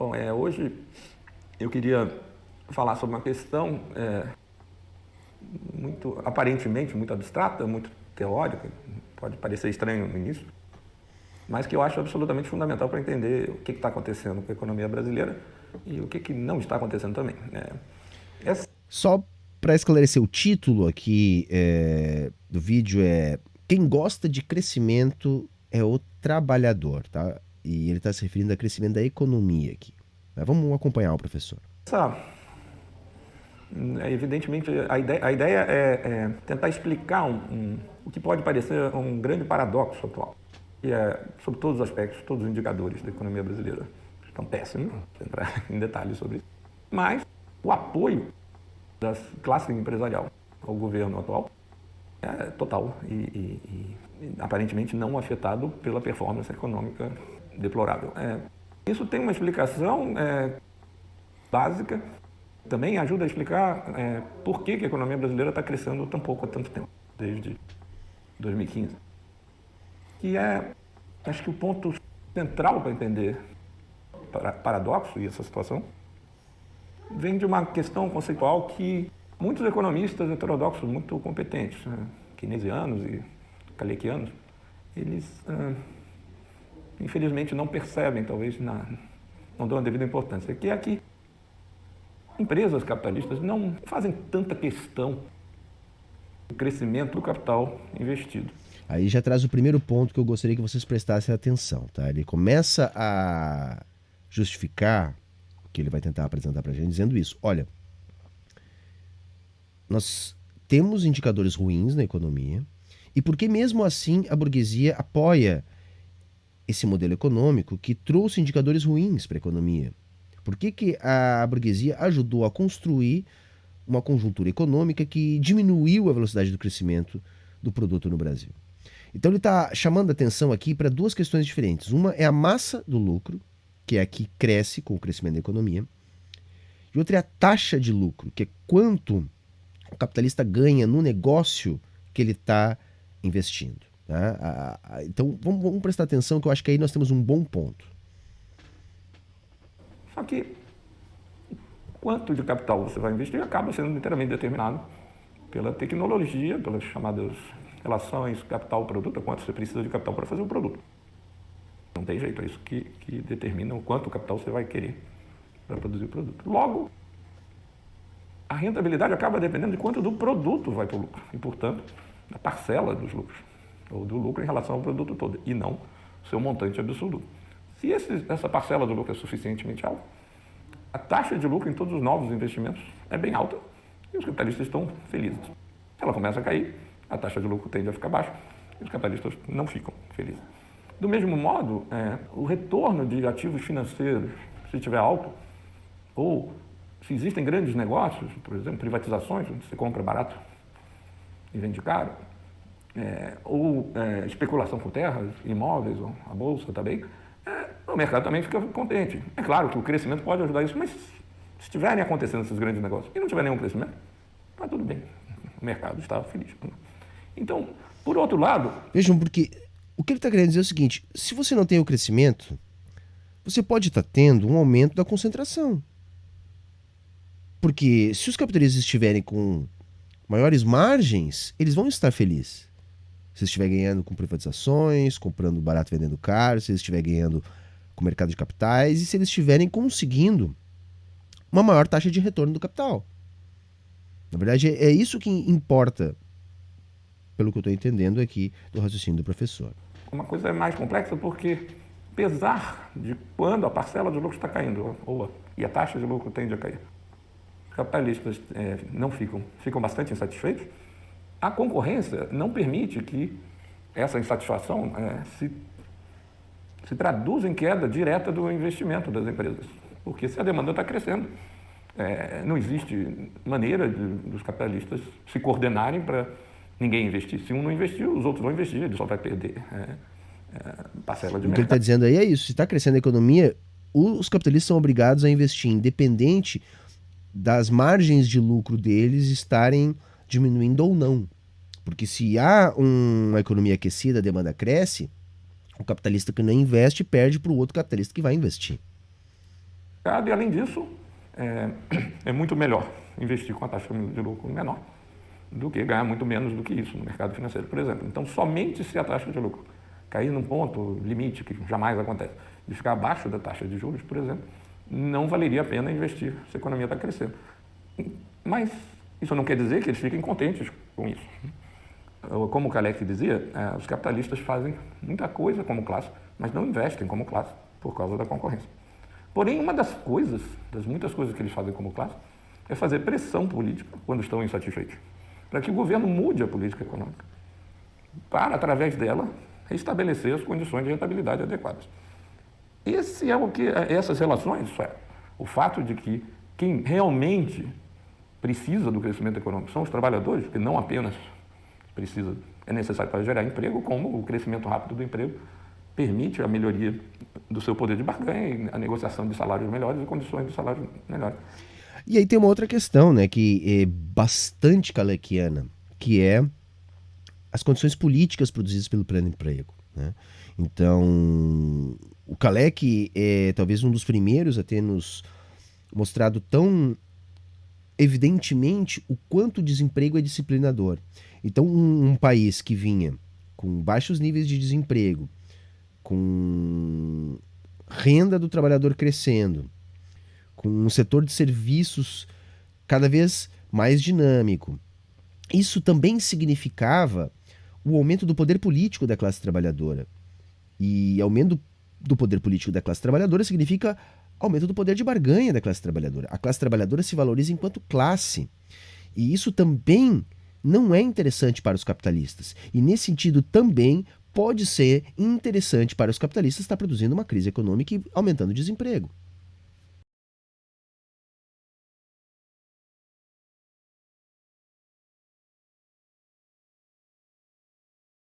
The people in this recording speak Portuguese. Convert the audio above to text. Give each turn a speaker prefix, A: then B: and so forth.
A: Bom, hoje eu queria falar sobre uma questão aparentemente muito abstrata, muito teórica, pode parecer estranho no início, mas que eu acho absolutamente fundamental para entender o que está acontecendo com a economia brasileira e o que não está acontecendo também. Essa
B: Só para esclarecer, o título aqui do vídeo é Quem gosta de crescimento é o trabalhador, tá? E ele está se referindo a crescimento da economia aqui. Mas vamos acompanhar o professor.
A: Evidentemente, a ideia é tentar explicar o que pode parecer um grande paradoxo atual, que é, sobre todos os aspectos, todos os indicadores da economia brasileira estão péssimos, vou entrar em detalhes sobre isso, mas o apoio da classe empresarial ao governo atual é total e aparentemente não afetado pela performance econômica deplorável. Isso tem uma explicação básica, também ajuda a explicar por que a economia brasileira está crescendo tão pouco há tanto tempo, desde 2015. Que acho que o ponto central para entender o paradoxo e essa situação vem de uma questão conceitual que muitos economistas heterodoxos muito competentes, keynesianos e kalekianos, eles infelizmente não percebem, talvez não dão a devida importância, que é que empresas capitalistas não fazem tanta questão do crescimento do capital investido.
B: Aí já traz o primeiro ponto que eu gostaria que vocês prestassem atenção, tá? Ele começa a justificar o que ele vai tentar apresentar para a gente dizendo isso. Olha, nós temos indicadores ruins na economia e por que mesmo assim a burguesia apoia esse modelo econômico que trouxe indicadores ruins para a economia? Por que a burguesia ajudou a construir uma conjuntura econômica que diminuiu a velocidade do crescimento do produto no Brasil? Então ele está chamando a atenção aqui para duas questões diferentes. Uma é a massa do lucro, que é a que cresce com o crescimento da economia, e outra é a taxa de lucro, que é quanto o capitalista ganha no negócio que ele está investindo. Tá? Então vamos prestar atenção, que eu acho que aí nós temos um bom ponto.
A: Só que quanto de capital você vai investir acaba sendo inteiramente determinado pela tecnologia, pelas chamadas relações capital-produto, quanto você precisa de capital para fazer o produto. Não tem jeito, é isso que determina o quanto capital você vai querer para produzir o produto. Logo, a rentabilidade acaba dependendo de quanto do produto vai para o lucro e, portanto, da parcela dos lucros, ou do lucro em relação ao produto todo, e não seu montante absoluto. Se essa parcela do lucro é suficientemente alta, a taxa de lucro em todos os novos investimentos é bem alta e os capitalistas estão felizes. Se ela começa a cair, a taxa de lucro tende a ficar baixa e os capitalistas não ficam felizes. Do mesmo modo, o retorno de ativos financeiros, se estiver alto, ou se existem grandes negócios, por exemplo, privatizações, onde você compra barato e vende caro, ou especulação com terras, imóveis, ou a bolsa também, o mercado também fica contente. É claro que o crescimento pode ajudar isso, mas se estiverem acontecendo esses grandes negócios e não tiver nenhum crescimento, está tudo bem. O mercado está feliz. Então, por outro lado...
B: Vejam, porque o que ele está querendo dizer é o seguinte: se você não tem o crescimento, você pode estar tendo um aumento da concentração. Porque se os capitalistas estiverem com maiores margens, eles vão estar felizes. Se estiver ganhando com privatizações, comprando barato, vendendo caro, se eles estiver ganhando com o mercado de capitais e se eles estiverem conseguindo uma maior taxa de retorno do capital. Na verdade, é isso que importa, pelo que eu estou entendendo aqui do raciocínio do professor.
A: Uma coisa é mais complexa porque, apesar de quando a parcela de lucro está caindo e a taxa de lucro tende a cair, os capitalistas não ficam bastante insatisfeitos, a concorrência não permite que essa insatisfação se traduza em queda direta do investimento das empresas. Porque se a demanda está crescendo, não existe maneira dos capitalistas se coordenarem para ninguém investir. Se um não investir, os outros vão investir, ele só vai perder parcela de
B: O que ele está
A: mercado.
B: dizendo aí é isso: se está crescendo a economia, os capitalistas são obrigados a investir, independente das margens de lucro deles estarem diminuindo ou não. Porque se há uma economia aquecida, a demanda cresce, o capitalista que não investe perde para o outro capitalista que vai investir.
A: mercado e, além disso, é muito melhor investir com a taxa de lucro menor do que ganhar muito menos do que isso no mercado financeiro, por exemplo. Então, somente se a taxa de lucro cair num ponto limite, que jamais acontece, de ficar abaixo da taxa de juros, por exemplo, não valeria a pena investir se a economia está crescendo. Mas isso não quer dizer que eles fiquem contentes com isso. Como o Kalecki dizia, os capitalistas fazem muita coisa como classe, mas não investem como classe por causa da concorrência. Porém, uma das muitas coisas que eles fazem como classe, é fazer pressão política quando estão insatisfeitos, para que o governo mude a política econômica, para, através dela, restabelecer as condições de rentabilidade adequadas. Essas relações, o fato de que quem realmente precisa do crescimento econômico são os trabalhadores, que não apenas é necessário para gerar emprego, como o crescimento rápido do emprego permite a melhoria do seu poder de barganha, a negociação de salários melhores e condições de salário melhores.
B: E aí tem uma outra questão, né, que é bastante kaleckiana, que é as condições políticas produzidas pelo pleno emprego, né? Então, o Kalecki é talvez um dos primeiros a ter nos mostrado tão evidentemente o quanto o desemprego é disciplinador. Então, um país que vinha com baixos níveis de desemprego, com renda do trabalhador crescendo, com um setor de serviços cada vez mais dinâmico, isso também significava o aumento do poder político da classe trabalhadora. E aumento do poder político da classe trabalhadora significa aumento do poder de barganha da classe trabalhadora. A classe trabalhadora se valoriza enquanto classe. E isso também não é interessante para os capitalistas. E nesse sentido também pode ser interessante para os capitalistas estar produzindo uma crise econômica e aumentando o desemprego.